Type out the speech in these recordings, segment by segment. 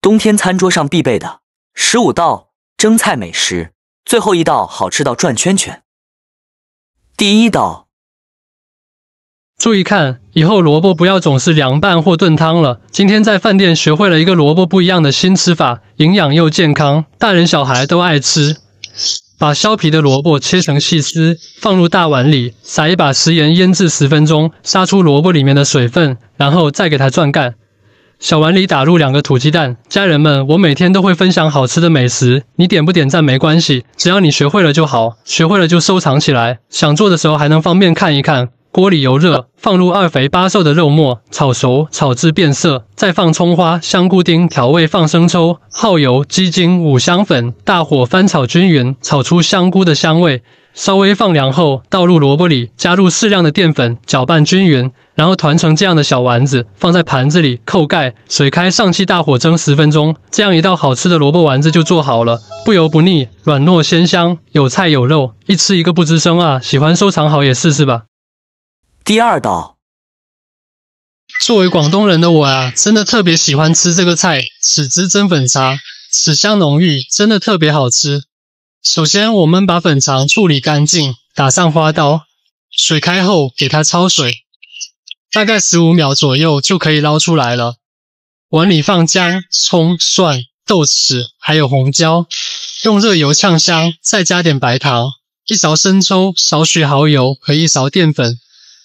冬天餐桌上必备的15道蒸菜美食，最后一道好吃到转圈圈。第一道，注意看，以后萝卜不要总是凉拌或炖汤了。今天在饭店学会了一个萝卜不一样的新吃法，营养又健康，大人小孩都爱吃。把削皮的萝卜切成细丝，放入大碗里，撒一把食盐腌制10分钟，杀出萝卜里面的水分，然后再给它转盖。小碗里打入2个土鸡蛋。家人们，我每天都会分享好吃的美食，你点不点赞没关系，只要你学会了就好，学会了就收藏起来，想做的时候还能方便看一看。锅里油热，放入2肥8瘦的肉末，炒熟，炒至变色，再放葱花、香菇丁，调味放生抽、耗油、鸡精、五香粉，大火翻炒均匀，炒出香菇的香味。稍微放凉后，倒入萝卜里，加入适量的淀粉，搅拌均匀，然后团成这样的小丸子，放在盘子里，扣盖，水开上气大火蒸10分钟，这样一道好吃的萝卜丸子就做好了，不油不腻，软糯鲜香，有菜有肉，一吃一个不吱声啊！喜欢收藏好也试试吧。第二道，作为广东人的我啊，真的特别喜欢吃这个菜，豉汁蒸粉肠，豉香浓郁，真的特别好吃。首先，我们把粉肠处理干净，打上花刀，水开后给它焯水，大概15秒左右就可以捞出来了。碗里放姜、葱、蒜、豆豉，还有红椒，用热油呛香，再加点白糖，一勺生抽，少许蚝油和1勺淀粉，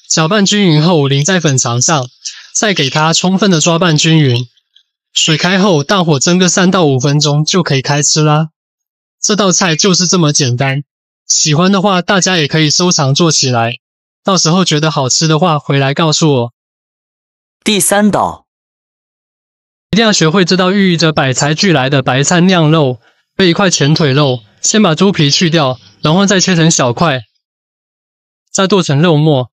搅拌均匀后淋在粉肠上，再给它充分的抓拌均匀。水开后大火蒸个3到5分钟就可以开吃啦。这道菜就是这么简单，喜欢的话大家也可以收藏做起来，到时候觉得好吃的话回来告诉我。第三道，一定要学会这道寓意着百财俱来的白菜酿肉。备一块前腿肉，先把猪皮去掉，然后再切成小块，再剁成肉末。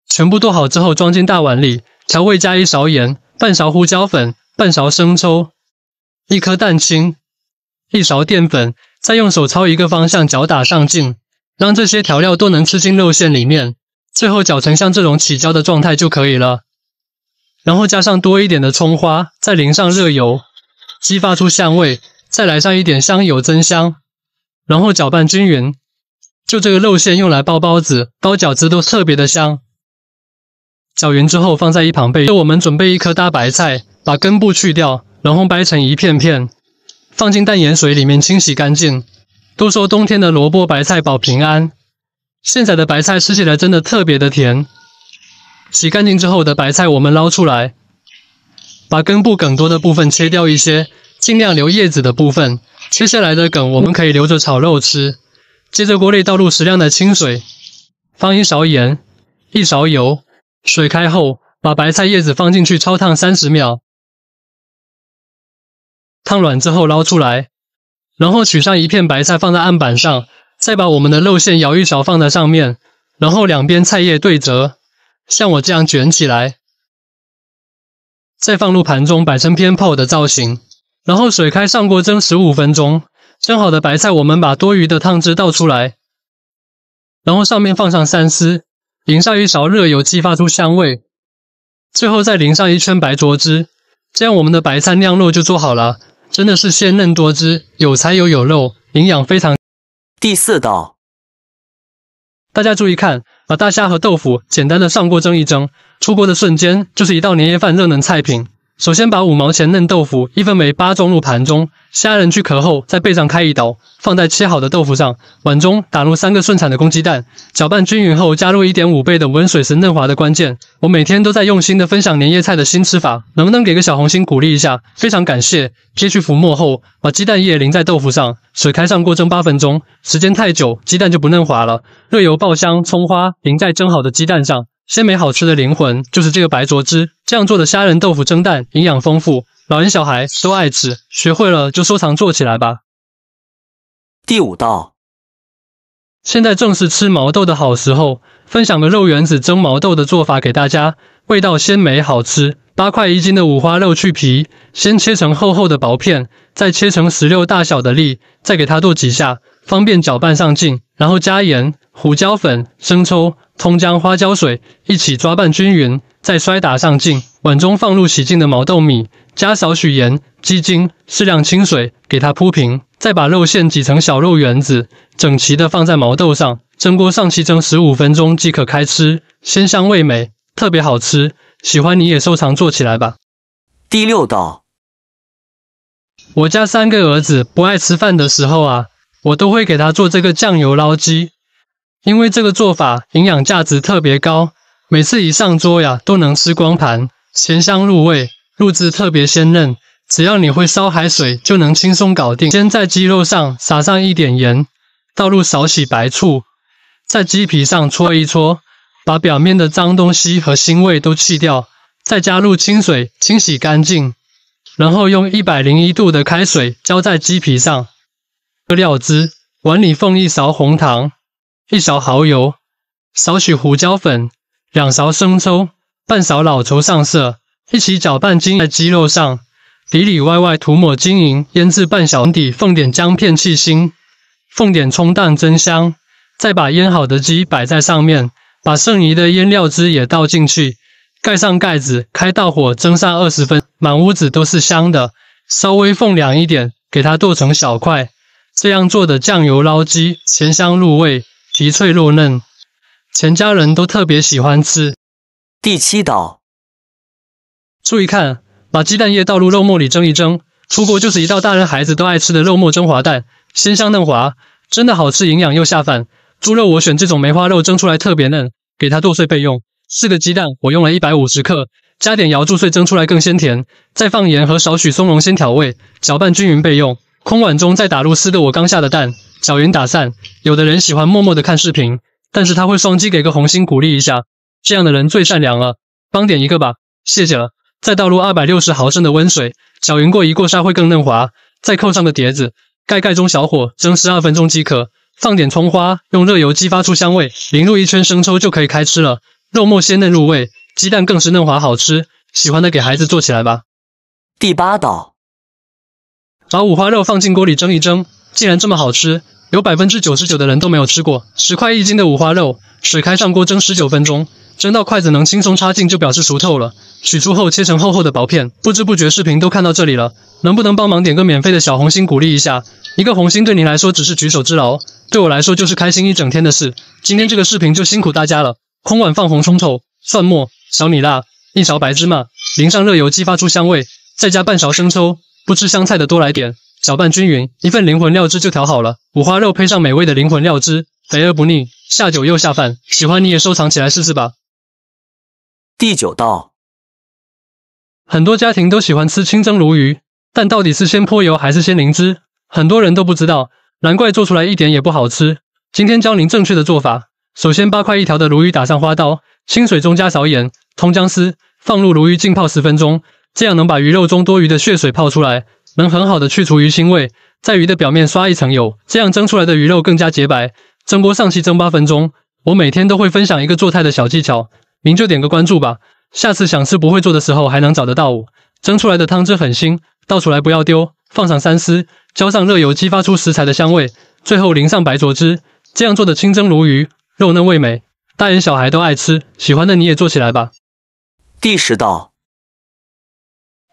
全部剁好之后装进大碗里，调味加1勺盐，半勺胡椒粉，半勺生抽，1颗蛋清，1勺淀粉，再用手抄一个方向搅打上劲，让这些调料都能吃进肉馅里面，最后搅成像这种起胶的状态就可以了。然后加上多一点的葱花，再淋上热油，激发出香味，再来上一点香油增香，然后搅拌均匀。就这个肉馅用来包包子、包饺子都特别的香。搅匀之后放在一旁备。我们准备1颗大白菜，把根部去掉，然后掰成一片片，放进淡盐水里面清洗干净。都说冬天的萝卜白菜保平安，现在的白菜吃起来真的特别的甜。洗干净之后的白菜我们捞出来，把根部梗多的部分切掉一些，尽量留叶子的部分。切下来的梗我们可以留着炒肉吃。接着锅里倒入适量的清水，放1勺盐，1勺油，水开后把白菜叶子放进去焯烫30秒，烫软之后捞出来，然后取上一片白菜放在案板上，再把我们的肉馅舀1勺放在上面，然后两边菜叶对折，像我这样卷起来，再放入盘中摆成偏泡的造型，然后水开上锅蒸15分钟。蒸好的白菜我们把多余的汤汁倒出来，然后上面放上3丝，淋上1勺热油激发出香味，最后再淋上1圈白灼汁，这样我们的白菜酿肉就做好了。真的是鲜嫩多汁，有菜又有肉，营养非常。第4道，大家注意看，把大虾和豆腐简单的上锅蒸一蒸，出锅的瞬间就是一道年夜饭热能菜品。首先把5毛钱嫩豆腐1分为8装入盘中，虾仁去壳后在背上开一刀，放在切好的豆腐上，碗中打入3个顺产的公鸡蛋，搅拌均匀后加入 1.5 倍的温水是嫩滑的关键。我每天都在用心的分享年夜菜的新吃法，能不能给个小红心鼓励一下？非常感谢。撇去浮沫后，把鸡蛋液淋在豆腐上，水开上锅蒸8分钟，时间太久鸡蛋就不嫩滑了。热油爆香，葱花淋在蒸好的鸡蛋上，鲜美好吃的灵魂就是这个白灼汁。这样做的虾仁豆腐蒸蛋营养丰富，老人小孩都爱吃，学会了就收藏做起来吧。第5道，现在正是吃毛豆的好时候，分享个肉圆子蒸毛豆的做法给大家，味道鲜美好吃。8块1斤的五花肉去皮，先切成厚厚的薄片，再切成16大小的粒，再给它剁几下，方便搅拌上劲，然后加盐、胡椒粉、生抽、葱姜、花椒水一起抓拌均匀，再摔打上劲，碗中放入洗净的毛豆米，加少许盐、鸡精、适量清水，给它铺平，再把肉馅挤成小肉圆子，整齐的放在毛豆上，蒸锅上气蒸15分钟即可开吃，鲜香味美，特别好吃。喜欢你也收藏做起来吧。第6道，我家3个儿子不爱吃饭的时候啊，我都会给他做这个酱油捞鸡，因为这个做法营养价值特别高，每次一上桌呀都能吃光盘，咸香入味，肉质特别鲜嫩，只要你会烧海水就能轻松搞定。先在鸡肉上撒上一点盐，倒入少许白醋，在鸡皮上搓一搓，把表面的脏东西和腥味都去掉，再加入清水清洗干净，然后用101度的开水浇在鸡皮上。料汁，碗里放1勺红糖，1勺蚝油，少许胡椒粉，2勺生抽，半勺老抽上色，一起搅拌均匀在鸡肉上，里里外外涂抹均匀，腌制半小时，放点姜片去腥，放点葱蛋增香，再把腌好的鸡摆在上面，把剩余的腌料汁也倒进去，盖上盖子，开大火蒸上20分，满屋子都是香的。稍微放凉一点，给它剁成小块。这样做的酱油捞鸡，咸香入味，皮脆肉嫩，全家人都特别喜欢吃。第7道，注意看，把鸡蛋液倒入肉末里蒸一蒸，出锅就是一道大人孩子都爱吃的肉末蒸滑蛋，鲜香嫩滑，真的好吃，营养又下饭。猪肉我选这种梅花肉，蒸出来特别嫩，给它剁碎备用。4个鸡蛋我用了150克，加点瑶柱碎蒸出来更鲜甜，再放盐和少许松茸鲜调味，搅拌均匀备用。空碗中再打入4个我刚下的蛋，搅匀打散。有的人喜欢默默的看视频，但是他会双击给个红心鼓励一下，这样的人最善良了，帮点一个吧，谢谢了。再倒入260毫升的温水，搅匀过一过沙会更嫩滑，再扣上个碟子，盖中小火蒸12分钟即可。放点葱花，用热油激发出香味，淋入1圈生抽就可以开吃了。肉末鲜嫩入味，鸡蛋更是嫩滑好吃，喜欢的给孩子做起来吧。第8道，把五花肉放进锅里蒸一蒸，竟然这么好吃，有 99% 的人都没有吃过。10块1斤的五花肉，水开上锅蒸19分钟，蒸到筷子能轻松插进就表示熟透了。取出后切成厚厚的薄片。不知不觉视频都看到这里了，能不能帮忙点个免费的小红心鼓励一下？一个红心对您来说只是举手之劳，对我来说就是开心一整天的事。今天这个视频就辛苦大家了。空碗放红葱头、蒜末、小米辣、1勺白芝麻，淋上热油激发出香味，再加半勺生抽，不吃香菜的多来点，搅拌均匀，一份灵魂料汁就调好了。五花肉配上美味的灵魂料汁，肥而不腻，下酒又下饭。喜欢你也收藏起来试试吧。第9道，很多家庭都喜欢吃清蒸鲈鱼，但到底是先泼油还是先淋汁，很多人都不知道，难怪做出来一点也不好吃。今天教您正确的做法。首先8块1条的鲈鱼打上花刀，清水中加勺盐、葱姜丝，放入鲈鱼浸泡10分钟，这样能把鱼肉中多余的血水泡出来，能很好的去除鱼腥味。在鱼的表面刷一层油，这样蒸出来的鱼肉更加洁白。蒸锅上气蒸8分钟。我每天都会分享一个做菜的小技巧，您就点个关注吧，下次想吃不会做的时候还能找得到我。蒸出来的汤汁很腥，倒出来不要丢，放上3丝，浇上热油激发出食材的香味，最后淋上白灼汁。这样做的清蒸鲈鱼，肉嫩味美，大人小孩都爱吃，喜欢的你也做起来吧。第10道，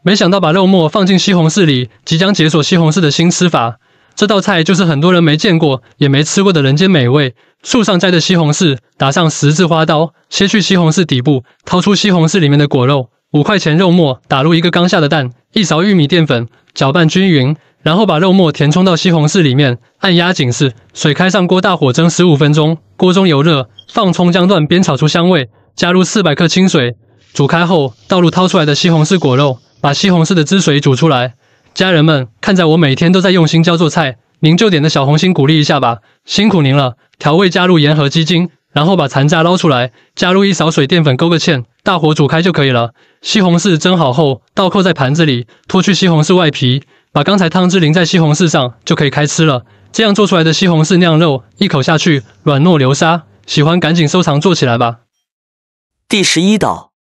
没想到把肉末放进西红柿里，即将解锁西红柿的新吃法。这道菜就是很多人没见过也没吃过的人间美味。树上摘的西红柿，打上10字花刀，切去西红柿底部，掏出西红柿里面的果肉。5块钱肉末，打入1个刚下的蛋，1勺玉米淀粉，搅拌均匀，然后把肉末填充到西红柿里面，按压紧实，水开上锅，大火蒸15分钟。锅中油热，放葱姜段煸炒出香味，加入400克清水，煮开后倒入掏出来的西红柿果肉，把西红柿的汁水煮出来。家人们，看在我每天都在用心教做菜，您就点个小红心鼓励一下吧，辛苦您了。调味加入盐和鸡精，然后把残渣捞出来，加入1勺水淀粉勾个芡，大火煮开就可以了。西红柿蒸好后，倒扣在盘子里，脱去西红柿外皮，把刚才汤汁淋在西红柿上，就可以开吃了。这样做出来的西红柿酿肉，一口下去软糯流沙，喜欢赶紧收藏做起来吧。第11道，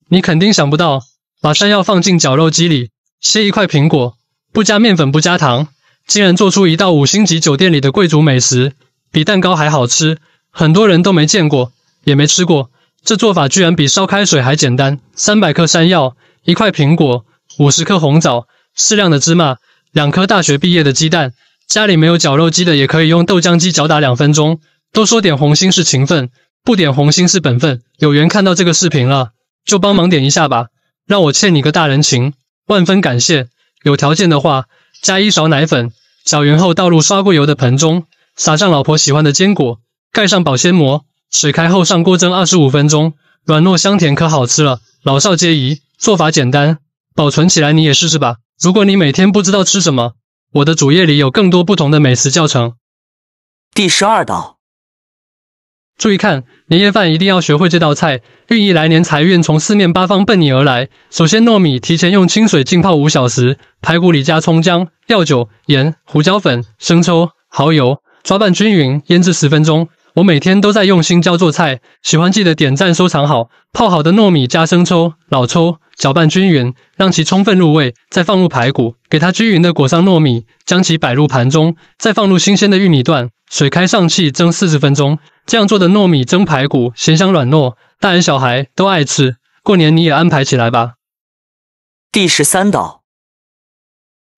你肯定想不到，把山药放进绞肉机里，切1块苹果，不加面粉不加糖，竟然做出一道5星级酒店里的贵族美食，比蛋糕还好吃。很多人都没见过，也没吃过，这做法居然比烧开水还简单！300克山药，1块苹果，50克红枣，适量的芝麻，2颗大学毕业的鸡蛋。家里没有绞肉机的，也可以用豆浆机搅打2分钟。都说点红心是情分，不点红心是本分。有缘看到这个视频了，就帮忙点一下吧，让我欠你个大人情，万分感谢。有条件的话，加1勺奶粉，搅匀后倒入刷过油的盆中，撒上老婆喜欢的坚果，盖上保鲜膜，水开后上锅蒸25分钟，软糯香甜可好吃了，老少皆宜。做法简单，保存起来你也试试吧。如果你每天不知道吃什么，我的主页里有更多不同的美食教程。第12道，注意看，年夜饭一定要学会这道菜，寓意来年财运从四面八方奔你而来。首先，糯米提前用清水浸泡5小时，排骨里加葱姜、料酒、盐、胡椒粉、生抽、蚝油，抓拌均匀，腌制10分钟。我每天都在用心教做菜，喜欢记得点赞收藏好。泡好的糯米加生抽、老抽，搅拌均匀，让其充分入味，再放入排骨，给它均匀的裹上糯米，将其摆入盘中，再放入新鲜的玉米段，水开上气蒸40分钟。这样做的糯米蒸排骨咸香软糯，大人小孩都爱吃。过年你也安排起来吧。第13道，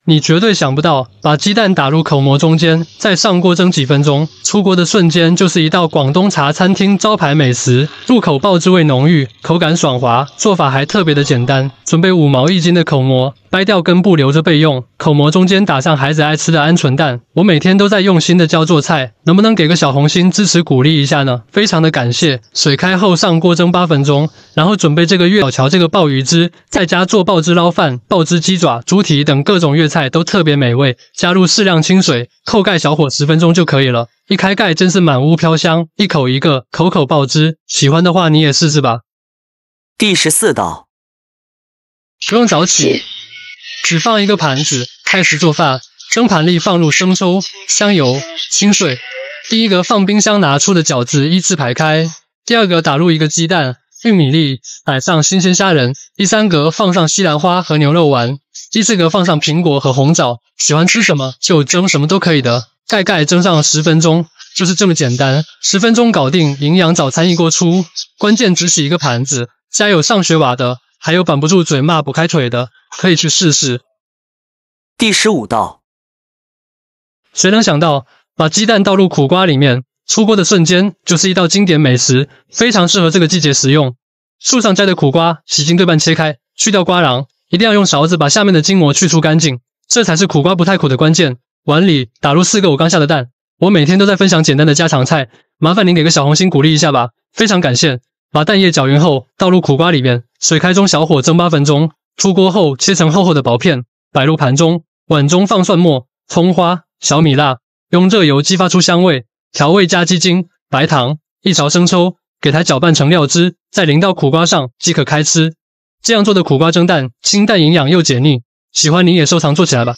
你绝对想不到，把鸡蛋打入口膜中间，再上锅蒸几分钟，出锅的瞬间就是一道广东茶餐厅招牌美食，入口爆汁味浓郁，口感爽滑，做法还特别的简单。准备5毛1斤的口膜，掰掉根部留着备用。口膜中间打上孩子爱吃的鹌鹑蛋。我每天都在用心的教做菜，能不能给个小红心支持鼓励一下呢？非常的感谢。水开后上锅蒸8分钟，然后准备这个月老桥这个鲍鱼汁，在家做爆汁捞饭、爆汁鸡爪、猪蹄等各种粤菜都特别美味。加入适量清水，扣盖小火10分钟就可以了。一开盖真是满屋飘香，一口一个，口口爆汁。喜欢的话你也试试吧。第14道，不用早起，只放一个盘子，开始做饭。蒸盘里放入生抽、香油、清水。第一个放冰箱拿出的饺子依次排开。第二个打入一个鸡蛋、玉米粒，摆上新鲜虾仁。第三个放上西兰花和牛肉丸。第四个放上苹果和红枣。喜欢吃什么就蒸什么都可以的。盖盖蒸上10分钟，就是这么简单。10分钟搞定，营养早餐一锅出。关键只洗一个盘子。家有上学娃的，还有板不住嘴骂不开腿的，可以去试试。第15道，谁能想到，把鸡蛋倒入苦瓜里面，出锅的瞬间就是一道经典美食，非常适合这个季节食用。树上摘的苦瓜，洗净对半切开，去掉瓜瓤，一定要用勺子把下面的筋膜去除干净，这才是苦瓜不太苦的关键。碗里打入4个我刚下的蛋。我每天都在分享简单的家常菜，麻烦您给个小红心鼓励一下吧，非常感谢。把蛋液搅匀后，倒入苦瓜里面，水开中小火蒸8分钟。出锅后切成厚厚的薄片，摆入盘中。碗中放蒜末、葱花、小米辣，用热油激发出香味。调味加鸡精、白糖、1勺生抽，给它搅拌成料汁，再淋到苦瓜上即可开吃。这样做的苦瓜蒸蛋，清淡营养又解腻。喜欢你也收藏做起来吧。